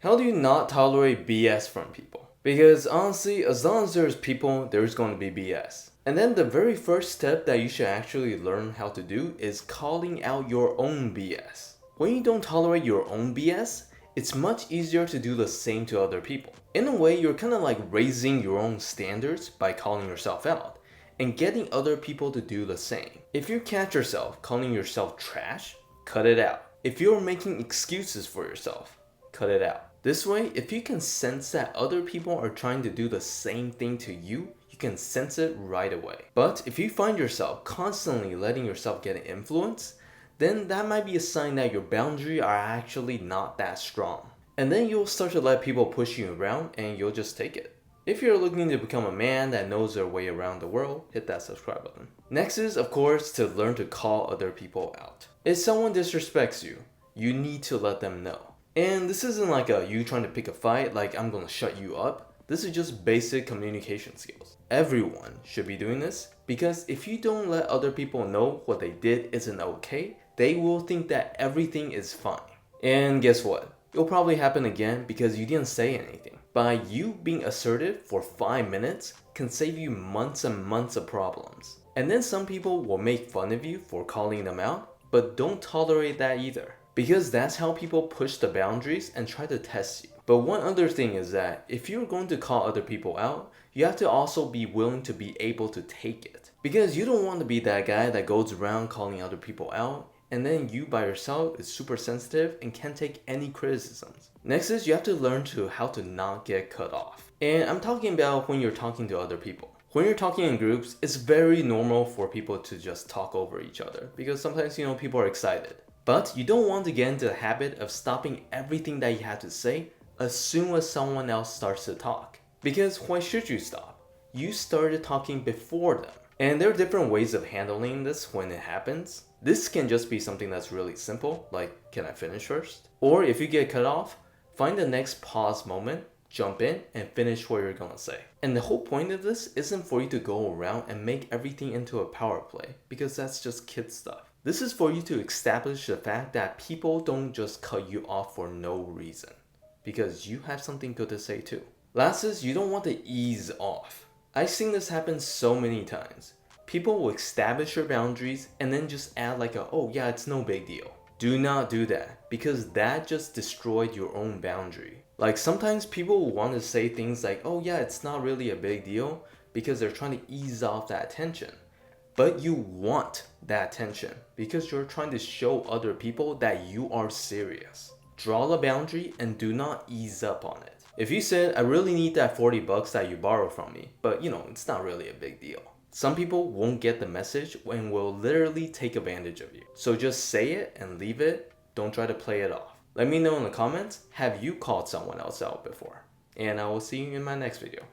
How do you not tolerate BS from people? Because honestly, as long as there's people, there's going to be BS. And then the very first step that you should actually learn how to do is calling out your own BS. When you don't tolerate your own BS, it's much easier to do the same to other people. In a way, you're kind of like raising your own standards by calling yourself out and getting other people to do the same. If you catch yourself calling yourself trash, cut it out. If you're making excuses for yourself, cut it out. This way, if you can sense that other people are trying to do the same thing to you, you can sense it right away. But if you find yourself constantly letting yourself get influenced, then that might be a sign that your boundaries are actually not that strong. And then you'll start to let people push you around and you'll just take it. If you're looking to become a man that knows their way around the world, hit that subscribe button. Next is, of course, to learn to call other people out. If someone disrespects you, you need to let them know. And this isn't like you trying to pick a fight, like I'm gonna shut you up. This is just basic communication skills. Everyone should be doing this because if you don't let other people know what they did isn't okay, they will think that everything is fine. And guess what? It'll probably happen again because you didn't say anything. By you being assertive for 5 minutes can save you months and months of problems. And then some people will make fun of you for calling them out, but don't tolerate that either. Because that's how people push the boundaries and try to test you. But one other thing is that if you're going to call other people out, you have to also be willing to be able to take it. Because you don't want to be that guy that goes around calling other people out and then you by yourself is super sensitive and can't take any criticisms. Next is you have to learn how to not get cut off. And I'm talking about when you're talking to other people. When you're talking in groups, it's very normal for people to just talk over each other because sometimes people are excited. But you don't want to get into the habit of stopping everything that you have to say as soon as someone else starts to talk. Because why should you stop? You started talking before them. And there are different ways of handling this when it happens. This can just be something that's really simple, like can I finish first? Or if you get cut off, find the next pause moment, jump in, and finish what you're gonna say. And the whole point of this isn't for you to go around and make everything into a power play, because that's just kid stuff. This is for you to establish the fact that people don't just cut you off for no reason, because you have something good to say too. Last is you don't want to ease off. I've seen this happen so many times. People will establish your boundaries and then just add oh yeah, it's no big deal. Do not do that, because that just destroyed your own boundary. Like sometimes people will want to say things like, oh yeah, it's not really a big deal, because they're trying to ease off that tension. But you want that tension because you're trying to show other people that you are serious. Draw the boundary and do not ease up on it. If you said, I really need that $40 that you borrowed from me, but it's not really a big deal. Some people won't get the message and will literally take advantage of you. So just say it and leave it. Don't try to play it off. Let me know in the comments, have you called someone else out before? And I will see you in my next video.